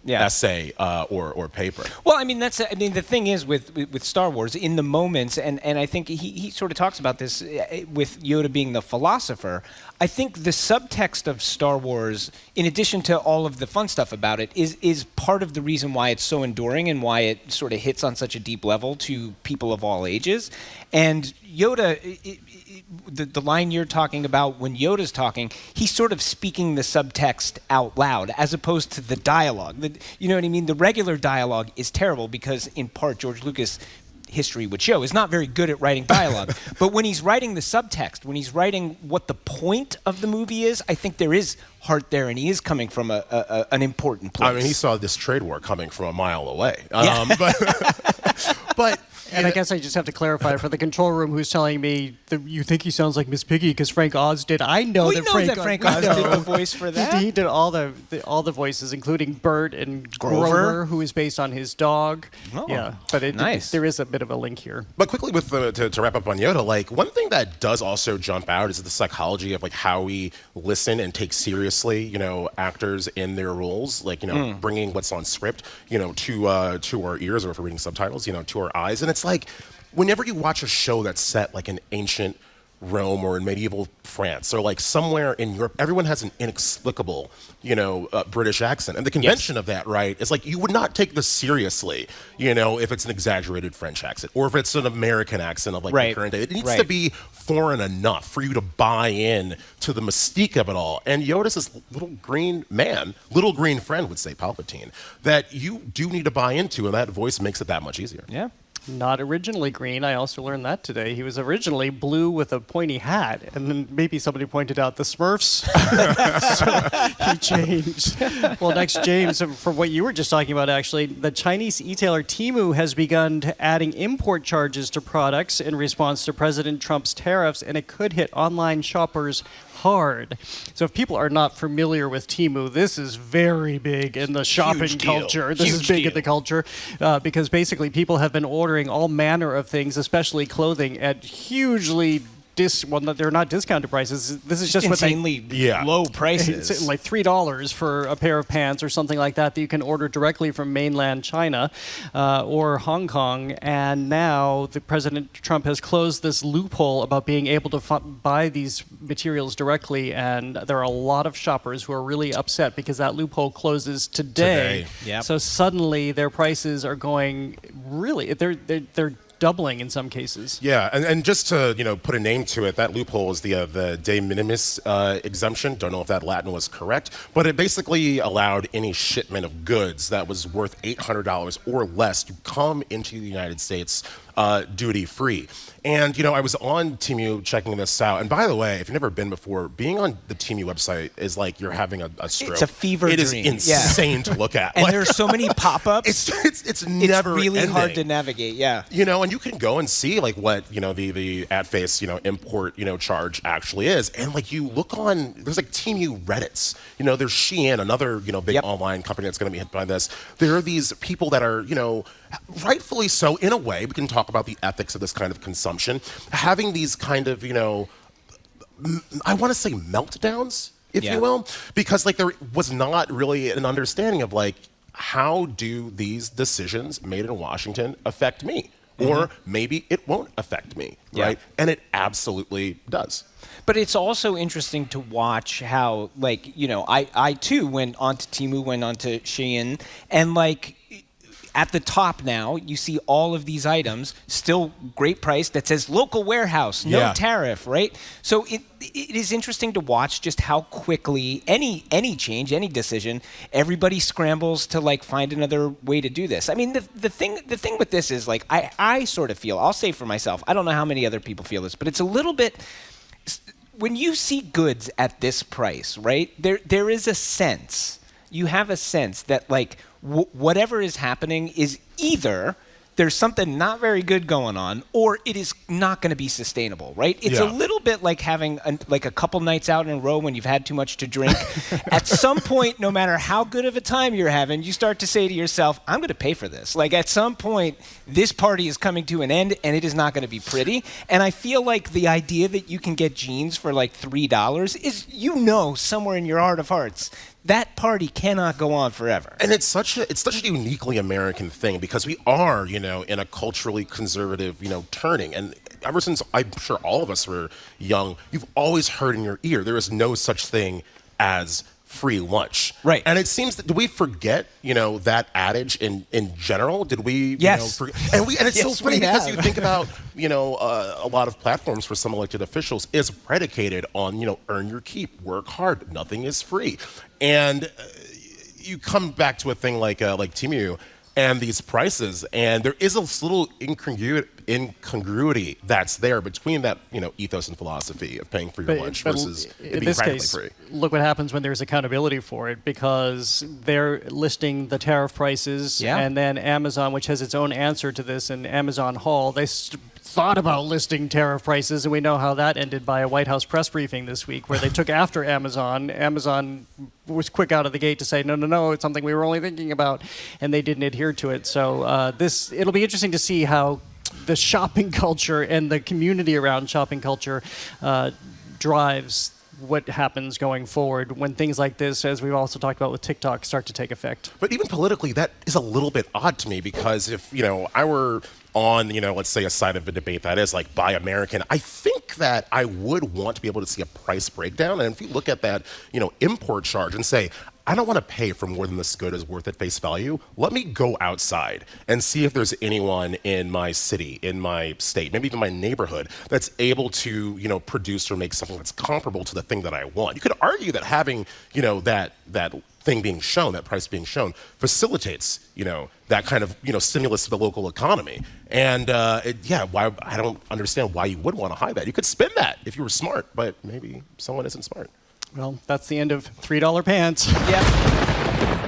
essay or paper. Well, the thing is with Star Wars, in the moments, and I think he sort of talks about this with Yoda being the philosopher. I think the subtext of Star Wars, in addition to all of the fun stuff about it, is part of the reason why it's so enduring and why it sort of hits on such a deep level to people of all ages. And Yoda, the line you're talking about, when Yoda's talking, he's sort of speaking the subtext out loud as opposed to the dialogue. You know what I mean? The regular dialogue is terrible because, in part, George Lucas, history would show, is not very good at writing dialogue. But when he's writing the subtext, when he's writing what the point of the movie is, I think there is heart there, and he is coming from an important place. I mean, he saw this trade war coming from a mile away. But and I guess I just have to clarify for the control room who's telling me you think he sounds like Miss Piggy because Frank Oz did. I know that Frank Oz did the voice for that. He did all the voices, including Bert and Grover, who is based on his dog. Oh, yeah, but there is a bit of a link here. But quickly, to wrap up on Yoda, like one thing that does also jump out is the psychology of like how we listen and take seriously, actors in their roles, like bringing what's on script, to our ears, or if we're reading subtitles, to our eyes, and it's like whenever you watch a show that's set like in ancient Rome or in medieval France or like somewhere in Europe, everyone has an inexplicable, British accent. And the convention of that, right, is like you would not take this seriously, if it's an exaggerated French accent or if it's an American accent of like the current day. It needs to be foreign enough for you to buy in to the mystique of it all. And Yoda's this little green man, little green friend would say Palpatine, that you do need to buy into, and that voice makes it that much easier. Yeah. Not originally green. I also learned that today. He was originally blue with a pointy hat, and then maybe somebody pointed out the Smurfs. So he changed. Well, next, James, for what you were just talking about, actually, the Chinese e-tailer Temu has begun adding import charges to products in response to President Trump's tariffs, and it could hit online shoppers hard. So if people are not familiar with Temu, this is very big in the shopping culture. This is big in the culture because basically people have been ordering all manner of things, especially clothing, at hugely they're not discounted prices. This is just insanely low prices. It's like $3 for a pair of pants or something like that you can order directly from mainland China or Hong Kong. And now President Trump has closed this loophole about being able to buy these materials directly. And there are a lot of shoppers who are really upset because that loophole closes today. Yep. So suddenly their prices are going they're doubling in some cases. Yeah, and just to put a name to it, that loophole is the de minimis exemption. Don't know if that Latin was correct, but it basically allowed any shipment of goods that was worth $800 or less to come into the United States duty free. And I was on Temu checking this out. And by the way, if you've never been before, being on the Temu website is like you're having a stroke. It's a fever dream. It is insane to look at. And there's so many pop-ups. It's never really ending. hard to navigate. Yeah. And you can go and see like what the at face import charge actually is. And like you look on, there's like Temu Reddits. There's Shein, another big online company that's going to be hit by this. There are these people that are rightfully so, in a way, we can talk about the ethics of this kind of consumption, having these kind of, I want to say meltdowns, if you will, because like there was not really an understanding of like, how do these decisions made in Washington affect me? Or maybe it won't affect me, right? And it absolutely does. But it's also interesting to watch how, like, you know, I too went onto Temu, went onto Shein, and like, at the top now, you see all of these items, still great price, that says local warehouse, no tariff, right? So it is interesting to watch just how quickly any change, any decision, everybody scrambles to like find another way to do this. I mean, the thing with this is like, I sort of feel, I'll say for myself, I don't know how many other people feel this, but it's a little bit, when you see goods at this price, right, there is a sense, you have a sense that like, whatever is happening is either there's something not very good going on, or it is not going to be sustainable, right? It's a little bit like having a couple nights out in a row when you've had too much to drink. At some point, no matter how good of a time you're having, you start to say to yourself, I'm going to pay for this. Like at some point, this party is coming to an end and it is not going to be pretty. And I feel like the idea that you can get jeans for like $3 is, you know, somewhere in your heart of hearts, that party cannot go on forever. And it's such a uniquely American thing because we are, you know, in a culturally conservative, you know, turning. And ever since I'm sure all of us were young, you've always heard in your ear, there is no such thing as free lunch. Right. And it seems that, did we forget, you know, that adage in general? Did we, yes. you know, and it's so funny because you think about, you know, a lot of platforms for some elected officials is predicated on, you know, earn your keep, work hard, nothing is free. And you come back to a thing like Temu and these prices, and there is a little incongruity that's there between that, you know, ethos and philosophy of paying for your lunch versus it being practically free. Look what happens when there's accountability for it, because they're listing the tariff prices, and then Amazon, which has its own answer to this, and Amazon Hall, they thought about listing tariff prices, and we know how that ended by a White House press briefing this week where they took after Amazon. Amazon was quick out of the gate to say, no, it's something we were only thinking about, and they didn't adhere to it. So it'll be interesting to see how the shopping culture and the community around shopping culture drives what happens going forward when things like this, as we've also talked about with TikTok, start to take effect. But even politically, that is a little bit odd to me because if, you know, I were on, you know, let's say a side of a debate that is like Buy American, I think that I would want to be able to see a price breakdown. And if you look at that, you know, import charge and say, I don't want to pay for more than this good is worth at face value. Let me go outside and see if there's anyone in my city, in my state, maybe even my neighborhood that's able to, you know, produce or make something that's comparable to the thing that I want. You could argue that having, you know, that thing being shown, that price being shown, facilitates, you know, that kind of, you know, stimulus to the local economy. And why I don't understand why you would want to hide that. You could spend that if you were smart, but maybe someone isn't smart. Well, that's the end of $3 pants. Yeah.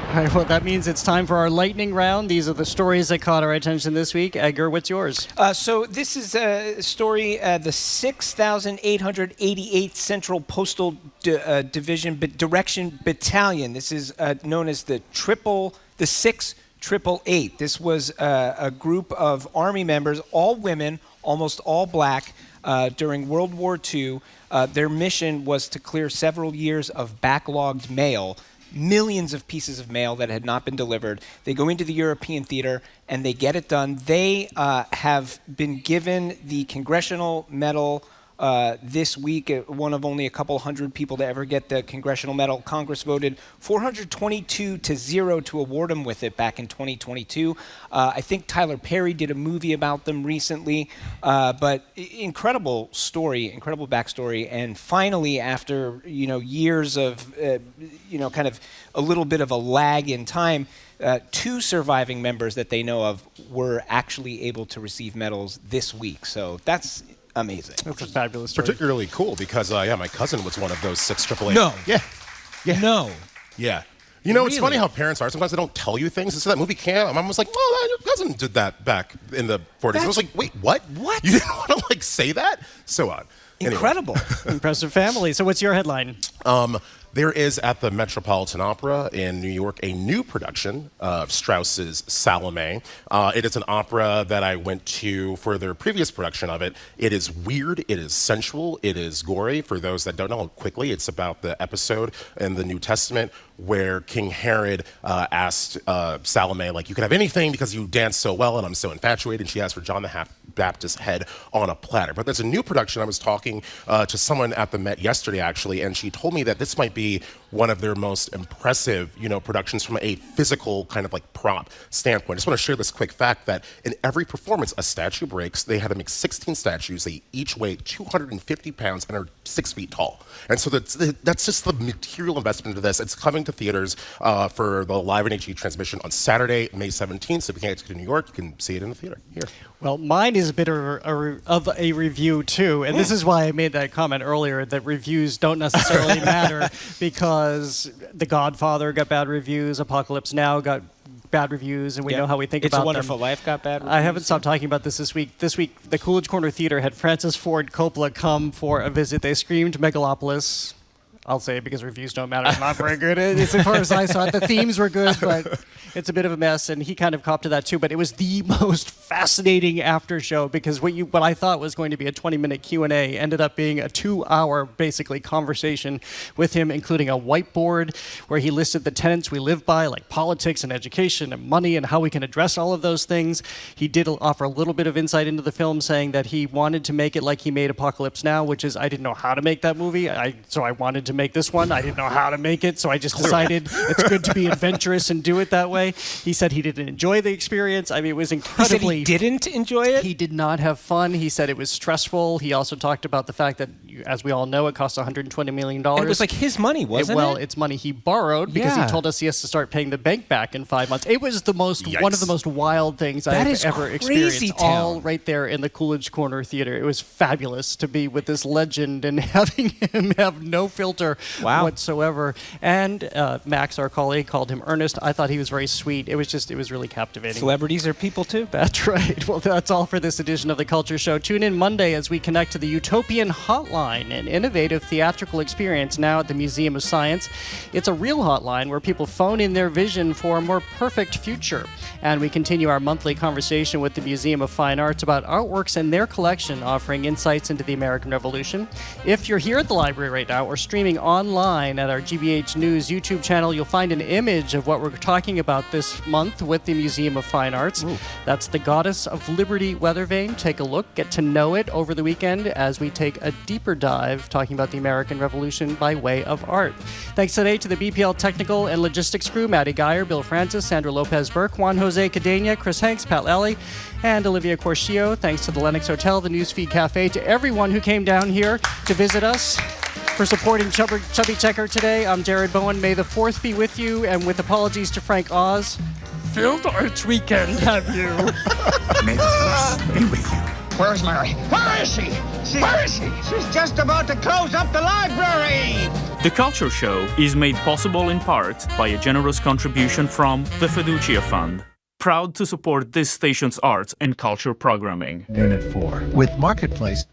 All right, well, that means it's time for our lightning round. These are the stories that caught our attention this week. Edgar, what's yours? So this is a story, the 6,888th Central Postal Division Direction Battalion. This is known as the 6,888. This was a group of Army members, all women, almost all black, during World War II. Their mission was to clear several years of backlogged mail, millions of pieces of mail that had not been delivered. They go into the European theater and they get it done. They have been given the Congressional Medal this week, one of only a couple hundred people to ever get the Congressional Medal. Congress voted 422-0 to award them with it back in 2022. I think Tyler Perry did a movie about them recently, but incredible story, incredible backstory. And finally, after, you know, years of, you know, kind of a little bit of a lag in time, two surviving members that they know of were actually able to receive medals this week. So that's amazing. That's a fabulous story. Particularly cool because, my cousin was one of those 6,888. No. Yeah. No. Yeah. You know, It's funny how parents are. Sometimes they don't tell you things. So that movie Camp, my mom was like, "Oh, your cousin did that back in the 40s." I was like, "Wait, what? What? You didn't want to like say that?" So odd. Incredible. Impressive family. So what's your headline? There is at the Metropolitan Opera in New York a new production of Strauss's Salome. It is an opera that I went to for their previous production of it. It is weird, it is sensual, it is gory. For those that don't know, quickly, it's about the episode in the New Testament where King Herod asked Salome, like, you can have anything because you dance so well and I'm so infatuated. And she asked for John the Baptist's head on a platter. But there's a new production. I was talking to someone at the Met yesterday, actually, and she told me that this might be one of their most impressive, productions from a physical kind of like prop standpoint. I just want to share this quick fact that in every performance, a statue breaks. They had to make 16 statues. They each weigh 250 pounds and are 6 feet tall. And so that's just the material investment into this. It's coming to theaters for the live and HD transmission on Saturday, May 17th. So if you can't get to New York, you can see it in the theater here. Well, mine is a bit of a review, too. And this is why I made that comment earlier, that reviews don't necessarily matter, because The Godfather got bad reviews, Apocalypse Now got bad reviews, and we know how we think about them. It's a Wonderful Life got bad reviews. I haven't stopped talking about this week. This week, the Coolidge Corner Theater had Francis Ford Coppola come for a visit. They screamed Megalopolis. I'll say it because reviews don't matter. It's not very good. As far as I saw it, the themes were good, but it's a bit of a mess, and he kind of copped to that too. But it was the most fascinating after show, because what I thought was going to be a 20-minute Q&A ended up being a 2-hour, basically, conversation with him, including a whiteboard where he listed the tenets we live by, like politics and education and money and how we can address all of those things. He did offer a little bit of insight into the film, saying that he wanted to make it like he made Apocalypse Now, which is, I didn't know how to make that movie, so I wanted to make this one. I didn't know how to make it, so I just decided it's good to be adventurous and do it that way. He said he didn't enjoy the experience. I mean, it was incredibly... He said he didn't enjoy it? He did not have fun. He said it was stressful. He also talked about the fact that, as we all know, it cost $120 million. And it was like his money, wasn't it? Well, it's money he borrowed, because he told us he has to start paying the bank back in 5 months. It was one of the most wild things I've ever experienced. All right there in the Coolidge Corner Theater. It was fabulous to be with this legend and having him have no filter whatsoever. And Max, our colleague, called him Ernest. I thought he was very sweet. It was really captivating. Celebrities are people too. That's right. Well, that's all for this edition of The Culture Show. Tune in Monday as we connect to the Utopian Hotline, an innovative theatrical experience now at the Museum of Science. It's a real hotline where people phone in their vision for a more perfect future. And we continue our monthly conversation with the Museum of Fine Arts about artworks in their collection, offering insights into the American Revolution. If you're here at the library right now or streaming online at our GBH News YouTube channel, you'll find an image of what we're talking about this month with the Museum of Fine Arts. Ooh. That's the Goddess of Liberty weather vane. Take a look, get to know it over the weekend as we take a deeper dive talking about the American Revolution by way of art. Thanks today to the BPL technical and logistics crew, Maddie Geyer, Bill Francis, Sandra Lopez-Burke, Juan Jose Cadena, Chris Hanks, Pat Lally, and Olivia Corcio. Thanks to the Lennox Hotel, the Newsfeed Cafe, to everyone who came down here to visit us. For supporting Chubby Checker today, I'm Jared Bowen. May the 4th be with you, and with apologies to Frank Oz, Field Arts Weekend, have you? May the 4th be with you. Where's Mary? Where is she? Where is she? She's just about to close up the library! The Culture Show is made possible in part by a generous contribution from the Fiducia Fund, proud to support this station's arts and culture programming. Unit 4. With Marketplace,